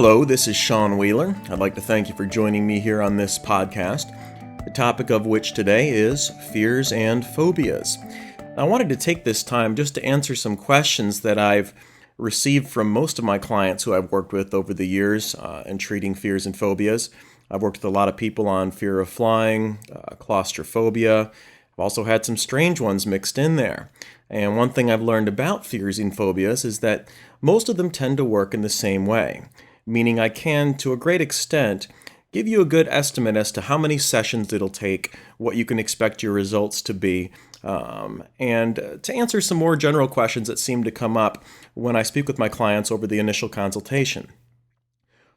Hello, this is Sean Wheeler. I'd like to thank you for joining me here on this podcast, the topic of which today is fears and phobias. I wanted to take this time just to answer some questions that I've received from most of my clients who I've worked with over the years in treating fears and phobias. I've worked with a lot of people on fear of flying, claustrophobia. I've also had some strange ones mixed in there. And one thing I've learned about fears and phobias is that most of them tend to work in the same way, meaning I can, to a great extent, give you a good estimate as to how many sessions it'll take, what you can expect your results to be, and to answer some more general questions that seem to come up when I speak with my clients over the initial consultation.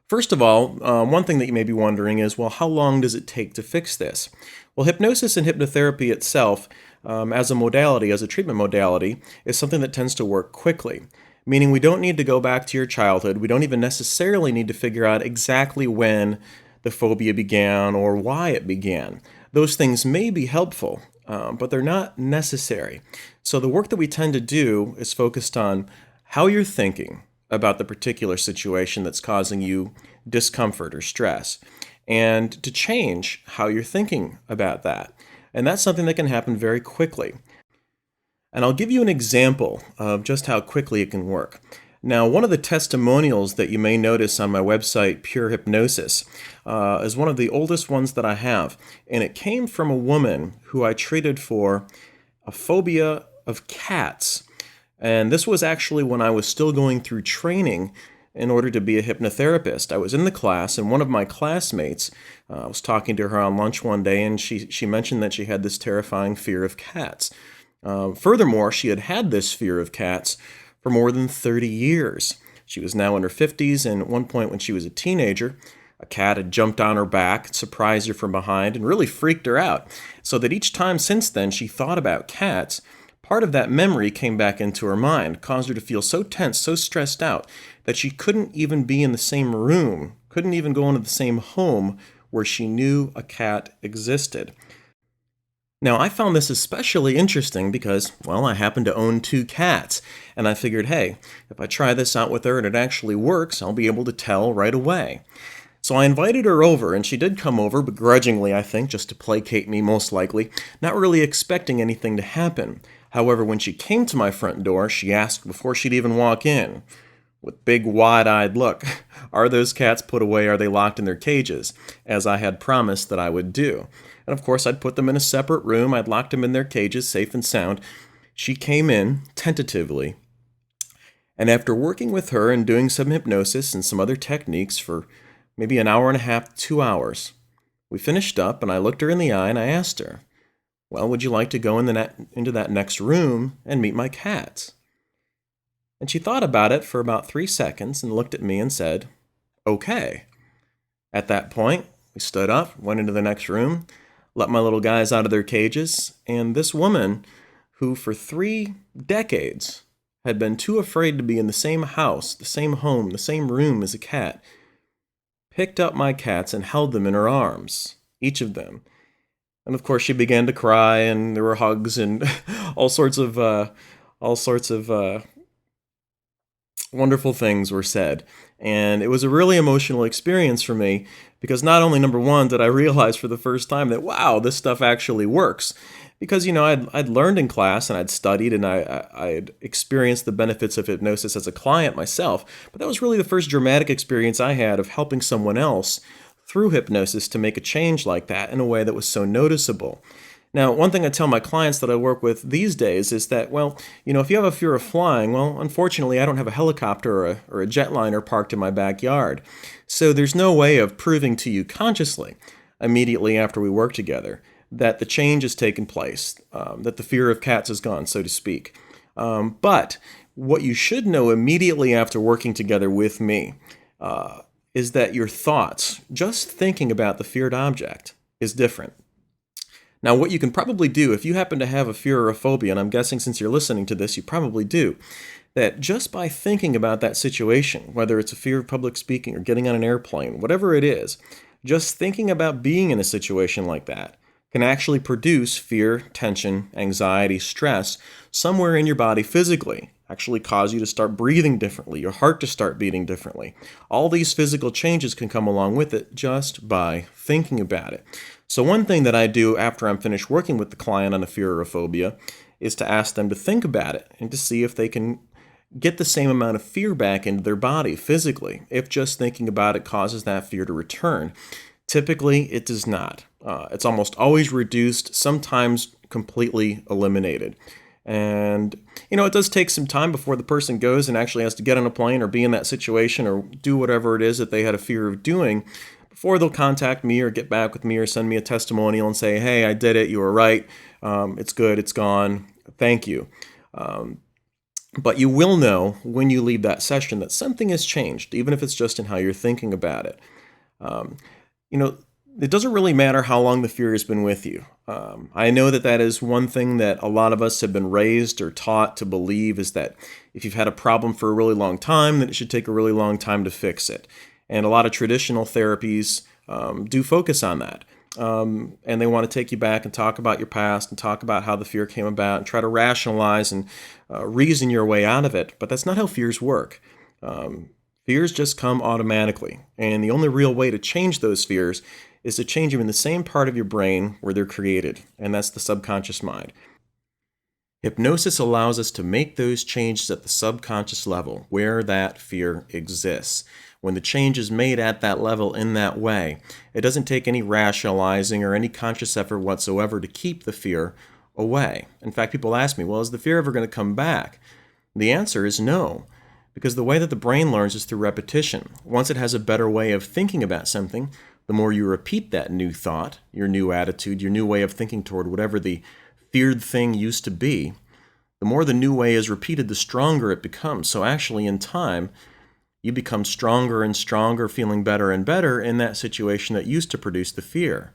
First of all, one thing that you may be wondering is, well, how long does it take to fix this? Well, hypnosis and hypnotherapy itself, as a modality, as a treatment modality, is something that tends to work quickly. Meaning we don't need to go back to your childhood. We don't even necessarily need to figure out exactly when the phobia began or why it began. Those things may be helpful, but they're not necessary. So the work that we tend to do is focused on how you're thinking about the particular situation that's causing you discomfort or stress, and to change how you're thinking about that. And that's something that can happen very quickly. And I'll give you an example of just how quickly it can work. Now, one of the testimonials that you may notice on my website, Pure Hypnosis, is one of the oldest ones that I have. And it came from a woman who I treated for a phobia of cats. And this was actually when I was still going through training in order to be a hypnotherapist. I was in the class, and one of my classmates, I was talking to her on lunch one day, and she mentioned that she had this terrifying fear of cats. Furthermore, she had had this fear of cats for more than 30 years. She was now in her 50s, and at one point when she was a teenager, a cat had jumped on her back, surprised her from behind, and really freaked her out. So that each time since then she thought about cats, part of that memory came back into her mind, caused her to feel so tense, so stressed out, that she couldn't even be in the same room, couldn't even go into the same home where she knew a cat existed. Now, I found this especially interesting because, well, I happen to own 2 cats, and I figured, hey, if I try this out with her and it actually works, I'll be able to tell right away. So I invited her over, and she did come over, begrudgingly, I think, just to placate me most likely, not really expecting anything to happen. However, when she came to my front door, she asked before she'd even walk in, with big wide-eyed look, are those cats put away, are they locked in their cages, as I had promised that I would do. And of course, I'd put them in a separate room. I'd locked them in their cages, safe and sound. She came in, tentatively, and after working with her and doing some hypnosis and some other techniques for maybe an hour and a half, 2 hours, we finished up, and I looked her in the eye and I asked her, well, would you like to go into that next room and meet my cats? And she thought about it for about 3 seconds and looked at me and said, okay. At that point, we stood up, went into the next room, let my little guys out of their cages, and this woman, who for 3 decades had been too afraid to be in the same house, the same home, the same room as a cat, picked up my cats and held them in her arms, each of them. And of course she began to cry, and there were hugs and all sorts of wonderful things were said. And it was a really emotional experience for me because not only, number one, did I realize for the first time that, wow, this stuff actually works. Because, I'd learned in class and I'd studied and I'd experienced the benefits of hypnosis as a client myself. But that was really the first dramatic experience I had of helping someone else through hypnosis to make a change like that in a way that was so noticeable. Now, one thing I tell my clients that I work with these days is that, well, if you have a fear of flying, well, unfortunately, I don't have a helicopter or a jetliner parked in my backyard. So there's no way of proving to you consciously, immediately after we work together, that the change has taken place, that the fear of cats is gone, so to speak. But what you should know immediately after working together with me is that your thoughts, just thinking about the feared object, is different. Now, what you can probably do, if you happen to have a fear or a phobia, and I'm guessing since you're listening to this, you probably do, that just by thinking about that situation, whether it's a fear of public speaking or getting on an airplane, whatever it is, just thinking about being in a situation like that can actually produce fear, tension, anxiety, stress somewhere in your body physically, actually cause you to start breathing differently, your heart to start beating differently. All these physical changes can come along with it just by thinking about it. So one thing that I do after I'm finished working with the client on a fear or a phobia is to ask them to think about it and to see if they can get the same amount of fear back into their body physically, if just thinking about it causes that fear to return. Typically, it does not. It's almost always reduced, sometimes completely eliminated. And, it does take some time before the person goes and actually has to get on a plane or be in that situation or do whatever it is that they had a fear of doing before they'll contact me or get back with me or send me a testimonial and say, hey, I did it, you were right, it's good, it's gone, thank you. But you will know when you leave that session that something has changed, even if it's just in how you're thinking about it. It doesn't really matter how long the fear has been with you. I know that is one thing that a lot of us have been raised or taught to believe, is that if you've had a problem for a really long time, then it should take a really long time to fix it. And a lot of traditional therapies do focus on that. And they want to take you back and talk about your past and talk about how the fear came about and try to rationalize and reason your way out of it. But that's not how fears work. Fears just come automatically. And the only real way to change those fears is to change them in the same part of your brain where they're created, and that's the subconscious mind. Hypnosis allows us to make those changes at the subconscious level where that fear exists. When the change is made at that level in that way, it doesn't take any rationalizing or any conscious effort whatsoever to keep the fear away. In fact, people ask me, well, is the fear ever going to come back? The answer is no, because the way that the brain learns is through repetition. Once it has a better way of thinking about something, the more you repeat that new thought, your new attitude, your new way of thinking toward whatever the feared thing used to be, the more the new way is repeated, the stronger it becomes. So actually, in time, you become stronger and stronger, feeling better and better in that situation that used to produce the fear.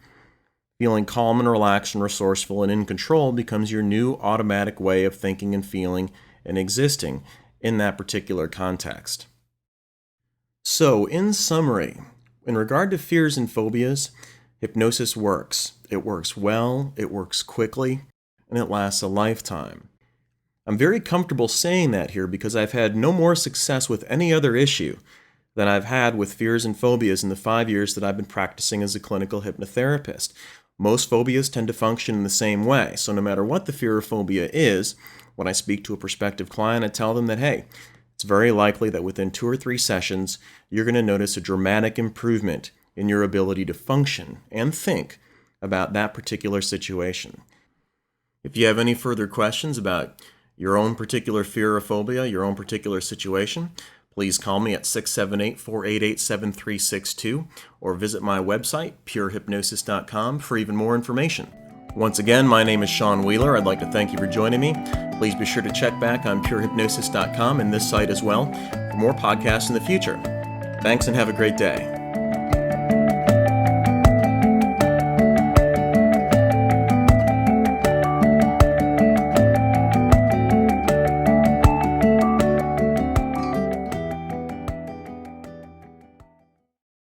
Feeling calm and relaxed and resourceful and in control becomes your new automatic way of thinking and feeling and existing in that particular context. So, in summary, in regard to fears and phobias, hypnosis works. It works well, it works quickly, and it lasts a lifetime. I'm very comfortable saying that here because I've had no more success with any other issue than I've had with fears and phobias in the 5 years that I've been practicing as a clinical hypnotherapist. Most phobias tend to function in the same way, so no matter what the fear or phobia is, when I speak to a prospective client, I tell them that, hey, it's very likely that within 2 or 3 sessions, you're going to notice a dramatic improvement in your ability to function and think about that particular situation. If you have any further questions about your own particular fear or phobia, your own particular situation, please call me at 678-488-7362 or visit my website, purehypnosis.com, for even more information. Once again, my name is Sean Wheeler. I'd like to thank you for joining me. Please be sure to check back on purehypnosis.com and this site as well for more podcasts in the future. Thanks and have a great day.